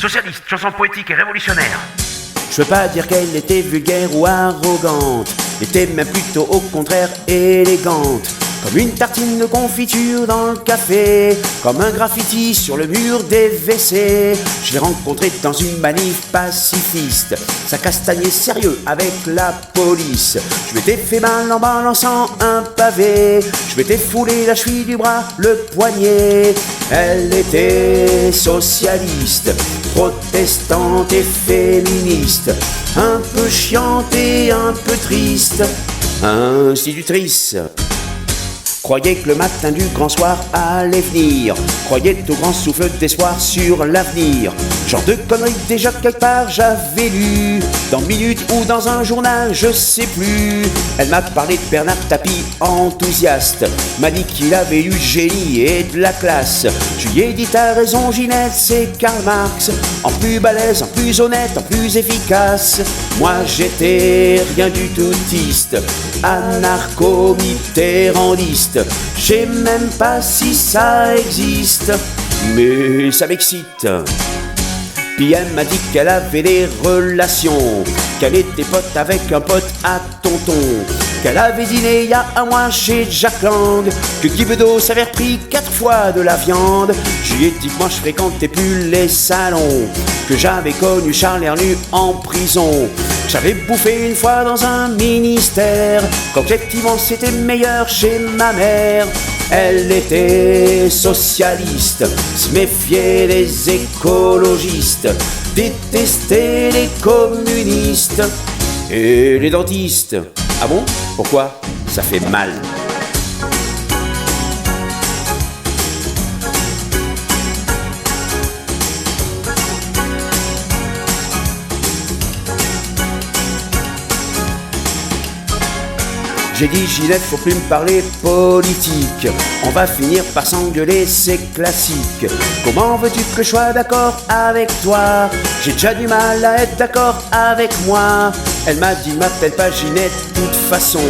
socialiste, chanson poétique et révolutionnaire. Je veux pas dire qu'elle était vulgaire ou arrogante, était même plutôt au contraire élégante. Comme une tartine de confiture dans le café, comme un graffiti sur le mur des WC. Je l'ai rencontré dans une manif pacifiste, ça castagnait sérieux avec la police. Je m'étais fait mal en balançant un pavé, je m'étais foulé la cheville du bras, le poignet. Elle était socialiste, protestante et féministe, un peu chiante et un peu triste, institutrice. Croyait que le matin du grand soir allait venir, croyait au grand souffle d'espoir sur l'avenir. Genre de conneries déjà quelque part j'avais lu, dans Minute ou dans un journal, je sais plus. Elle m'a parlé de Bernard Tapie, enthousiaste, m'a dit qu'il avait eu génie et de la classe. Je lui ai dit t'as raison Ginette, c'est Karl Marx, en plus balèze, en plus honnête, en plus efficace. Moi j'étais rien du toutiste, anarcho-mitterrandiste. Je sais même pas si ça existe, mais ça m'excite. Puis elle m'a dit qu'elle avait des relations, qu'elle était pote avec un pote à tonton, qu'elle avait dîné il y a un mois chez Jack Lang, que Guy Bedos avait repris 4 fois de la viande. Je lui ai dit que moi je fréquentais plus les salons, que j'avais connu Charles Hernu en prison, j'avais bouffé une fois dans un ministère, qu'objectivement c'était meilleur chez ma mère. Elle était socialiste, se méfiait des écologistes, détestait les communistes et les dentistes. Ah bon? Pourquoi? Ça fait mal. J'ai dit Ginette, faut plus me parler politique, on va finir par s'engueuler, c'est classique. Comment veux-tu que je sois d'accord avec toi? J'ai déjà du mal à être d'accord avec moi. Elle m'a dit m'appelle pas Ginette de toute façon,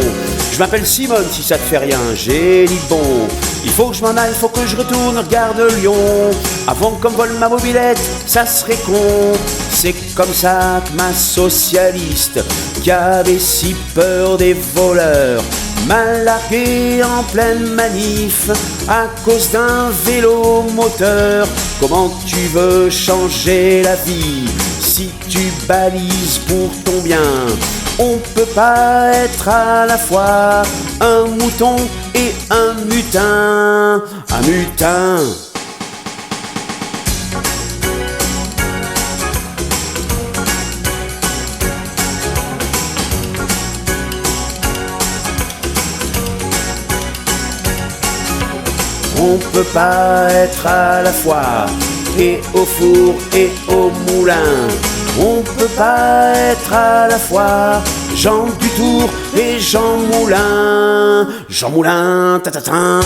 je m'appelle Simone si ça te fait rien. J'ai dit bon, il faut que je m'en aille, il faut que je retourne Gare de Lyon, avant qu'on me vole ma mobilette, ça serait con. C'est comme ça que ma socialiste, qui avait si peur des voleurs, m'a largué en pleine manif à cause d'un vélo moteur. Comment tu veux changer la vie si tu balises pour ton bien? On peut pas être à la fois un mouton et un mutin. Un mutin. On peut pas être à la fois et au four et au moulin. On peut pas être à la fois Jean Dutour et Jean Moulin. Jean Moulin, ta ta ta.